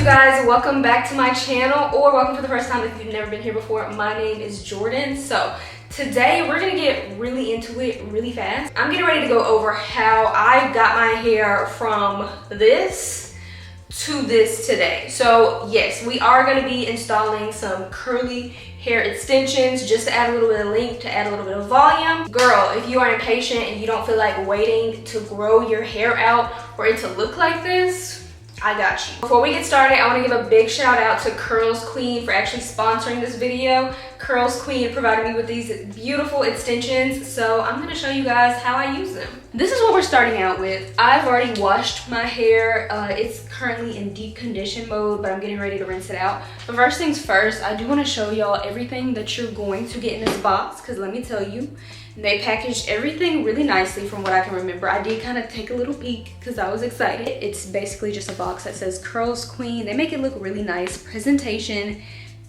guys? Welcome back to my channel, or welcome for the first time if you've never been here before. My name is Jordan. So today we're gonna get really into it really fast. I'm getting ready to go over how I got my hair from this to this today. So yes, we are gonna be installing some curly hair extensions just to add a little bit of length, to add a little bit of volume. Girl, if you are impatient and you don't feel like waiting to grow your hair out for it to look like this, I got you. Before we get started, I want to give a big shout out to Curlsqueen for actually sponsoring this video. Curlsqueen provided me with these beautiful extensions, so I'm going to show you guys how I use them. This is what we're starting out with. I've already washed my hair. It's currently in deep condition mode, but I'm getting ready to rinse it out. But first things first, I do want to show y'all everything that you're going to get in this box, because let me tell you, they packaged everything really nicely from what I can remember. I did kind of take a little peek because I was excited. It's basically just a box that says Curlsqueen. They make it look really nice. Presentation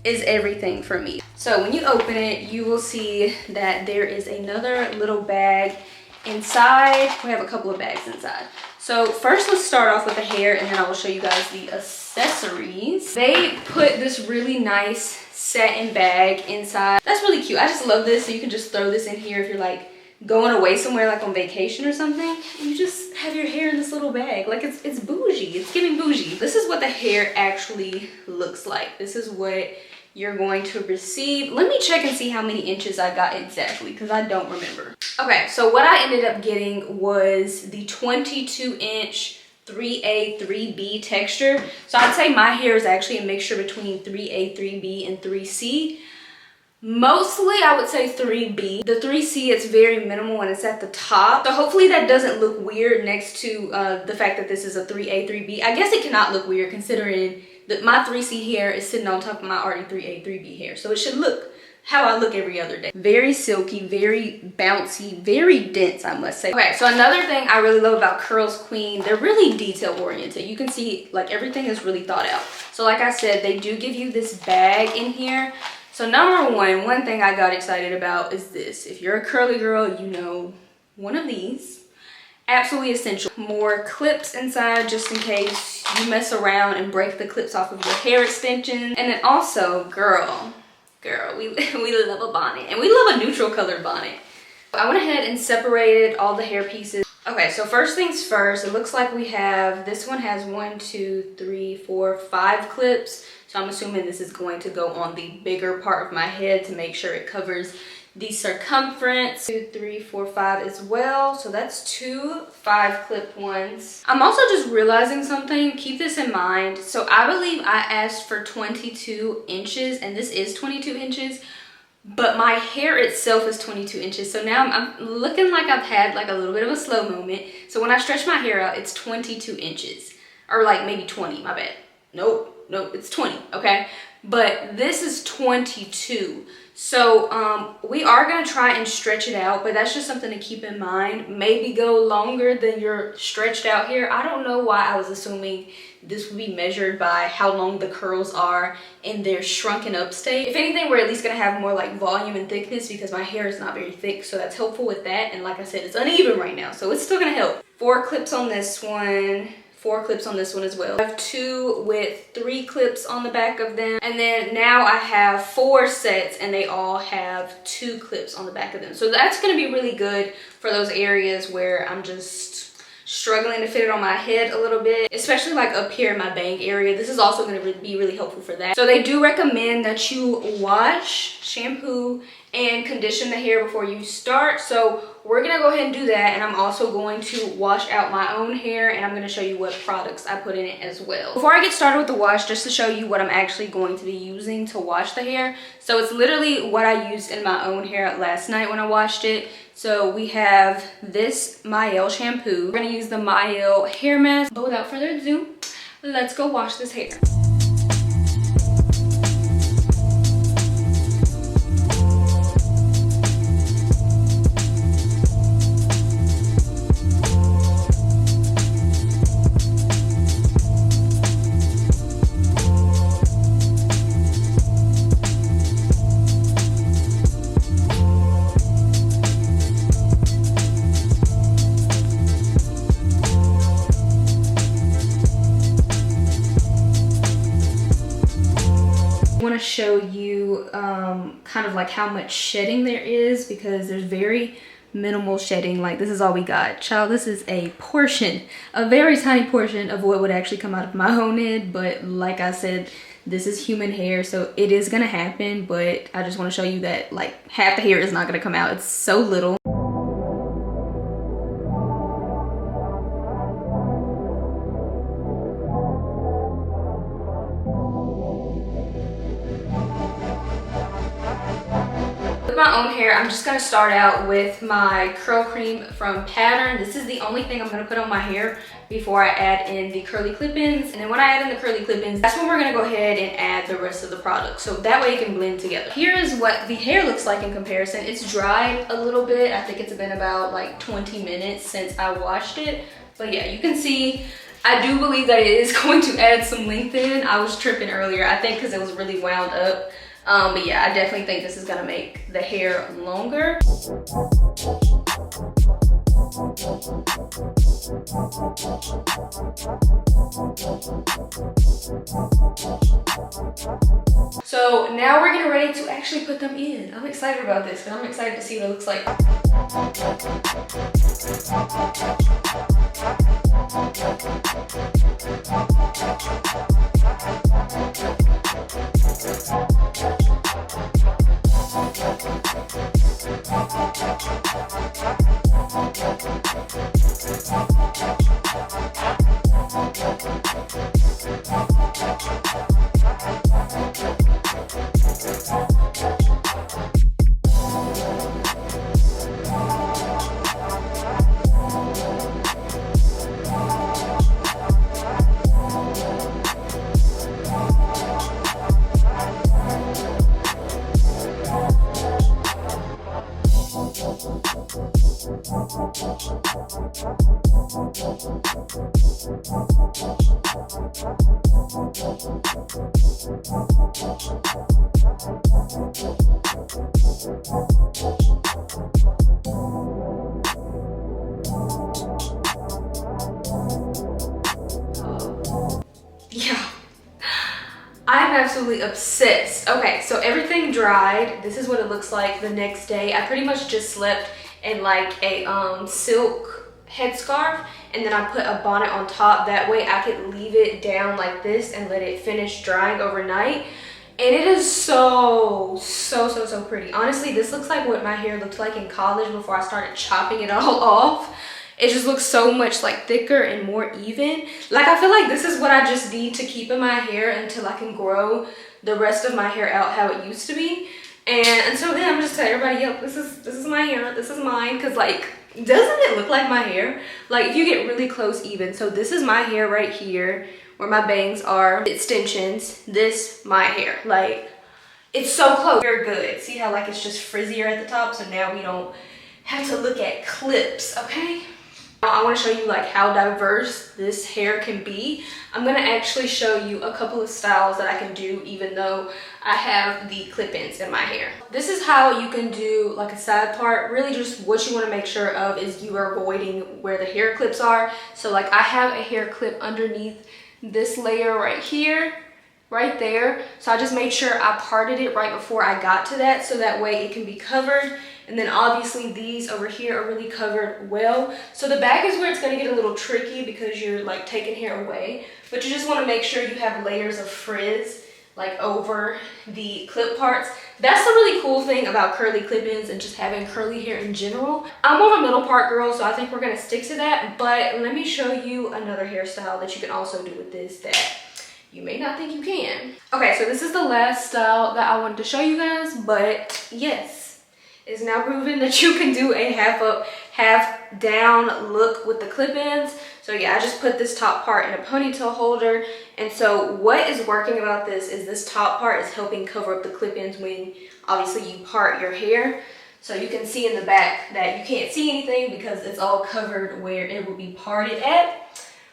is everything for me. So when you open it, you will see that there is another little bag inside. We have a couple of bags inside. So first let's start off with the hair, and then I will show you guys the accessories. They put this really nice satin bag inside. That's really cute. I just love this. So you can just throw this in here if you're like going away somewhere, like on vacation or something. You just have your hair in this little bag. Like it's bougie. It's giving bougie. This is what the hair actually looks like. This is what you're going to receive. Let me check and see how many inches I got exactly, because I don't remember. Okay, so what I ended up getting was the 22-inch 3A, 3B texture. So I'd say my hair is actually a mixture between 3A, 3B, and 3C. Mostly I would say 3B. The 3C, it's very minimal and it's at the top. So hopefully that doesn't look weird next to the fact that this is a 3A, 3B. I guess it cannot look weird considering that my 3C hair is sitting on top of my already 3A, 3B hair. So it should look how I look every other day. Very silky, very bouncy, very dense, I must say. Okay, so another thing I really love about Curlsqueen, they're really detail oriented. You can see like everything is really thought out. So like I said, they do give you this bag in here. So number one thing I got excited about is this. If you're a curly girl, you know one of these. Absolutely essential. More clips inside just in case you mess around and break the clips off of your hair extensions. And then also, girl, we love a bonnet, and we love a neutral colored bonnet. I went ahead and separated all the hair pieces. Okay, so first things first, it looks like we have, this one has 1, 2, 3, 4, 5 clips. So I'm assuming this is going to go on the bigger part of my head to make sure it covers the circumference. 2, 3, 4, 5 as well. So that's 2 5-clip ones. I'm also just realizing something. Keep this in mind. So I believe I asked for 22 inches, and this is 22 inches, but my hair itself is 22 inches. So now I'm looking like I've had like a little bit of a slow moment. So when I stretch my hair out, it's 22 inches, or like maybe 20, my bad. Nope, it's 20, okay? But this is 22. So we are gonna try and stretch it out, but that's just something to keep in mind. Maybe go longer than your stretched out hair. I don't know why I was assuming this would be measured by how long the curls are in their shrunken up state. If anything, we're at least gonna have more like volume and thickness because my hair is not very thick, so that's helpful with that. And like I said, it's uneven right now, so it's still gonna help. 4 clips on this one. 4 clips on this one as well. I have 2 with 3 clips on the back of them. And then now I have 4 sets and they all have 2 clips on the back of them. So that's gonna be really good for those areas where I'm just struggling to fit it on my head a little bit, especially like up here in my bang area. This is also gonna be really helpful for that. So they do recommend that you wash, shampoo, and condition the hair before you start. So we're gonna go ahead and do that, and I'm also going to wash out my own hair, and I'm gonna show you what products I put in it as well. Before I get started with the wash, just to show you what I'm actually going to be using to wash the hair. So it's literally what I used in my own hair last night when I washed it. So we have this Mael shampoo. We're gonna use the Mael hair mask. But without further ado, let's go wash this hair. show you kind of like how much shedding there is, because there's very minimal shedding. Like this is all we got. Child, this is a portion, a very tiny portion of what would actually come out of my own head. But like I said, this is human hair, so it is gonna happen. But I just want to show you that like half the hair is not gonna come out. It's so little. My own hair, I'm just gonna start out with my curl cream from Pattern. This is the only thing I'm gonna put on my hair before I add in the curly clip-ins. And then when I add in the curly clip-ins, that's when we're gonna go ahead and add the rest of the product, so that way it can blend together. Here is what the hair looks like in comparison. It's dried a little bit. I think it's been about like 20 minutes since I washed it. But yeah, you can see I do believe that it is going to add some length in. I was tripping earlier, I think because it was really wound up. But yeah, I definitely think this is gonna make the hair longer. So now we're getting ready to actually put them in. I'm excited about this, and I'm excited to see what it looks like. Yeah, I'm absolutely obsessed. Okay, so everything dried. This is what it looks like the next day. I pretty much just slept in like a silk headscarf, and then I put a bonnet on top. That way I could leave it down like this and let it finish drying overnight. And it is so pretty. Honestly, this looks like what my hair looked like in college before I started chopping it all off. It just looks so much like thicker and more even. Like I feel like this is what I just need to keep in my hair until I can grow the rest of my hair out how it used to be. And until then, I'm just telling everybody, yo, this is my hair, this is mine. Cause like, doesn't it look like my hair? Like if you get really close even. So this is my hair right here where my bangs are, extensions. This, my hair. Like it's so close. Very good. See how like it's just frizzier at the top? So now we don't have to look at clips, okay? I want to show you like how diverse this hair can be. I'm going to actually show you a couple of styles that I can do even though I have the clip-ins in my hair. This is how you can do like a side part. Really just what you want to make sure of is you are avoiding where the hair clips are. So like I have a hair clip underneath this layer right here, right there. So I just made sure I parted it right before I got to that, so that way it can be covered. And then obviously these over here are really covered well. So the back is where it's gonna get a little tricky because you're like taking hair away, but you just wanna make sure you have layers of frizz like over the clip parts. That's the really cool thing about curly clip-ins and just having curly hair in general. I'm more of a middle part girl, so I think we're gonna stick to that, but let me show you another hairstyle that you can also do with this that you may not think you can. Okay, so this is the last style that I wanted to show you guys, but yes, it's now proven that you can do a half up, half down look with the clip-ins. So yeah, I just put this top part in a ponytail holder. And so what is working about this is this top part is helping cover up the clip-ins when obviously you part your hair. So you can see in the back that you can't see anything because it's all covered where it will be parted at.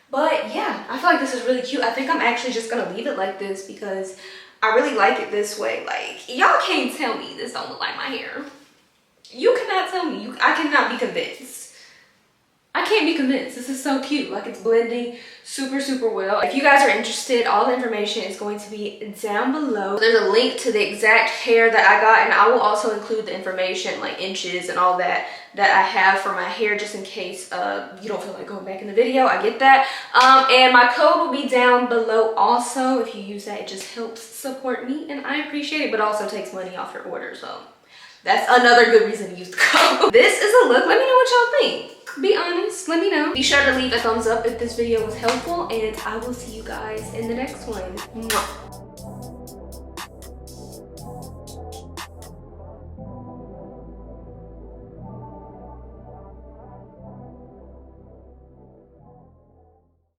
But yeah, I feel like this is really cute. I think I'm actually just gonna leave it like this because I really like it this way. Like, y'all can't tell me this don't look like my hair. You cannot tell me. I cannot be convinced. I can't be convinced. This is so cute. Like, it's blending super, super well. If you guys are interested, all the information is going to be down below. There's a link to the exact hair that I got, and I will also include the information, like inches and all that I have for my hair, just in case you don't feel like going back in the video. I get that. And my code will be down below also. If you use that, it just helps support me, and I appreciate it, but also takes money off your order, so that's another good reason to use the code. This is a look. Let me know what y'all think. Be honest, let me know. Be sure to leave a thumbs up if this video was helpful, and I will see you guys in the next one. Mwah.